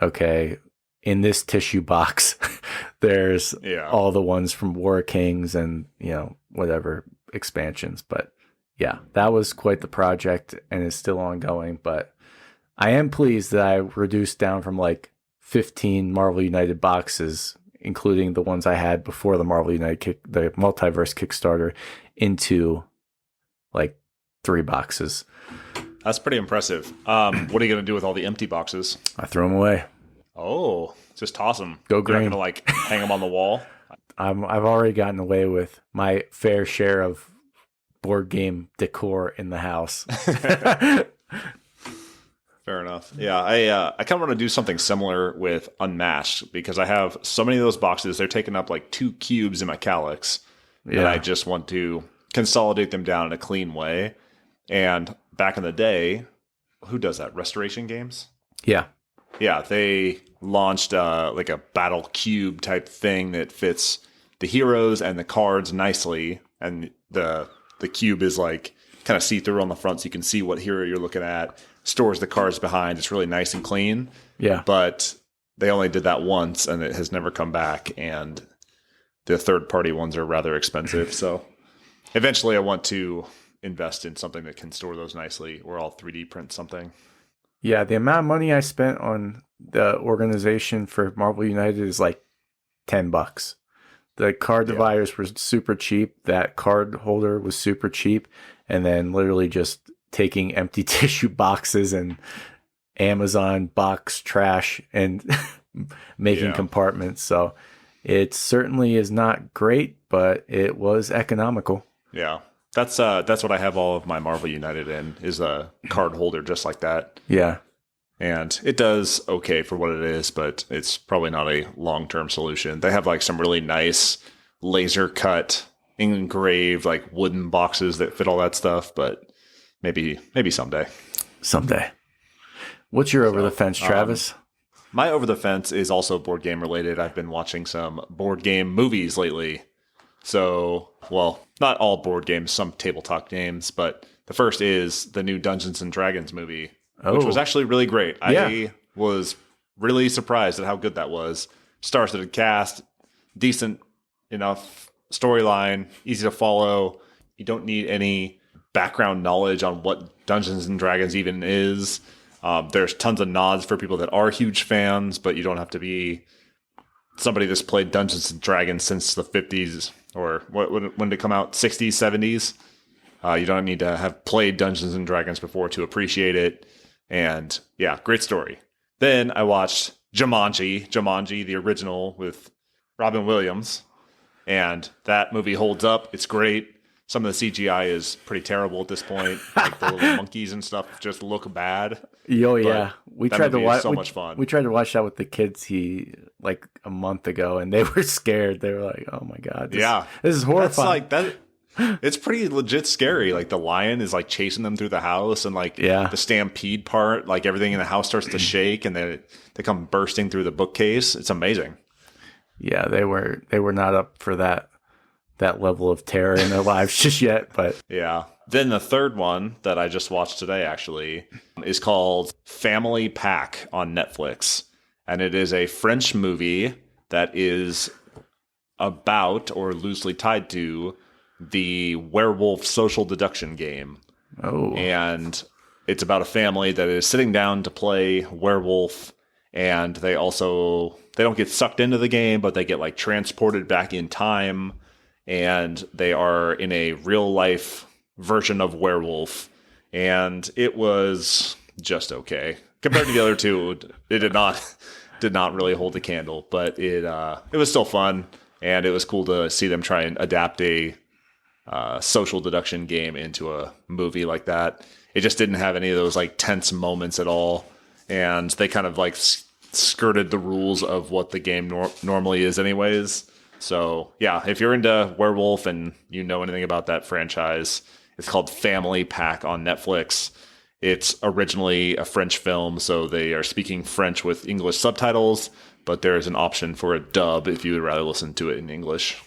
okay, in this tissue box, there's all the ones from War Kings and, whatever expansions. But yeah, that was quite the project and is still ongoing. But I am pleased that I reduced down from like 15 Marvel United boxes, including the ones I had before the Marvel United the Multiverse Kickstarter, into like 3 boxes. That's pretty impressive. What are you going to do with all the empty boxes? I throw them away. Oh, just toss them. Go green. You're not going to like hang them on the wall? I've already gotten away with my fair share of board game decor in the house. Fair enough. Yeah, I kind of want to do something similar with Unmasked, because I have so many of those boxes. They're taking up like 2 cubes in my Calyx. And I just want to consolidate them down in a clean way. And back in the day, who does that? Restoration Games? Yeah. Yeah, they launched like a battle cube type thing that fits the heroes and the cards nicely. And the cube is like kind of see-through on the front, so you can see what hero you're looking at. Stores the cards behind. It's really nice and clean. Yeah. But they only did that once, and it has never come back. And the third-party ones are rather expensive. So eventually I want to invest in something that can store those nicely, or I'll 3D print something. Yeah, the amount of money I spent on the organization for Marvel United is like $10. The card dividers were super cheap. That card holder was super cheap. And then literally just taking empty tissue boxes and Amazon box trash and making compartments. So it certainly is not great, but it was economical. Yeah. That's what I have all of my Marvel United in, is a card holder just like that. Yeah. And it does okay for what it is, but it's probably not a long-term solution. They have like some really nice laser cut engraved like wooden boxes that fit all that stuff, but maybe someday. Someday. What's your over the fence, Travis? My over the fence is also board game related. I've been watching some board game movies lately. So, well, not all board games, some tabletop games, but the first is the new Dungeons and Dragons movie, which was actually really great. Yeah. I was really surprised at how good that was. Star-studded cast, decent enough storyline, easy to follow. You don't need any background knowledge on what Dungeons and Dragons even is. There's tons of nods for people that are huge fans, but you don't have to be somebody that's played Dungeons and Dragons since the 50s or when did it come out? 60s, 70s. You don't need to have played Dungeons and Dragons before to appreciate it. And yeah, great story. Then I watched Jumanji, the original with Robin Williams. And that movie holds up. It's great. Some of the CGI is pretty terrible at this point. Like the little monkeys and stuff just look bad. Oh yeah, we tried to watch. So much fun. We tried to watch that with the kids like a month ago, and they were scared. They were like, "Oh my god, this is horrifying." That's like that. It's pretty legit scary. Like the lion is like chasing them through the house, and like the stampede part, like everything in the house starts to shake, and then they come bursting through the bookcase. It's amazing. Yeah, they were not up for that level of terror in their lives just yet, but yeah. Then the third one that I just watched today actually is called Family Pack on Netflix. And it is a French movie that is about or loosely tied to the werewolf social deduction game. Oh. And it's about a family that is sitting down to play werewolf, and they don't get sucked into the game, but they get like transported back in time, and they are in a real life version of werewolf, and it was just okay compared to the other two. It did not really hold a candle, but it was still fun, and it was cool to see them try and adapt a social deduction game into a movie like that. It just didn't have any of those like tense moments at all, and they kind of like skirted the rules of what the game normally is anyways. So yeah, if you're into werewolf and you know anything about that franchise, it's called Family Pack on Netflix. It's originally a French film, so they are speaking French with English subtitles, but there is an option for a dub if you would rather listen to it in English.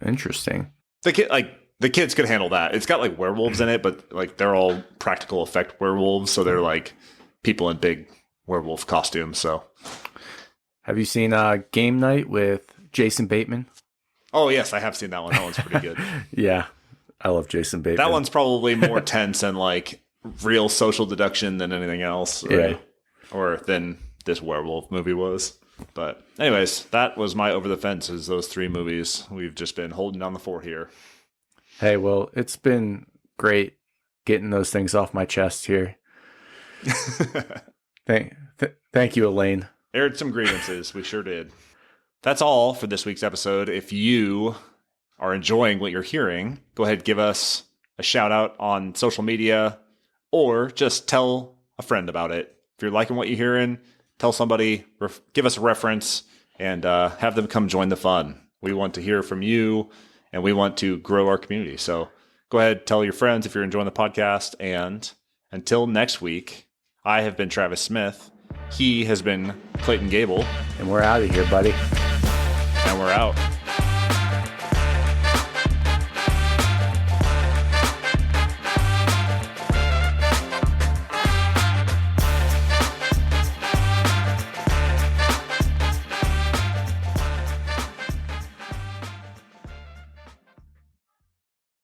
Interesting. The kids could handle that. It's got like werewolves in it, but like they're all practical effect werewolves, so they're like people in big werewolf costumes. So, have you seen Game Night with Jason Bateman? Oh yes, I have seen that one. That one's pretty good. Yeah, I love Jason Bateman. That one's probably more tense and like real social deduction than anything else, right? Yeah. Or than this werewolf movie was. But anyways, that was my over the fence. Is those three movies we've just been holding down the fort here. Hey, well, it's been great getting those things off my chest here. Thank you, Elaine. Aired some grievances. We sure did. That's all for this week's episode. If you are enjoying what you're hearing, go ahead and give us a shout out on social media, or just tell a friend about it. If you're liking what you're hearing, tell somebody, give us a reference, and have them come join the fun. We want to hear from you, and we want to grow our community. So go ahead, tell your friends if you're enjoying the podcast. And until next week, I have been Travis Smith. He has been Clayton Gable. And we're out of here, buddy. And we're out.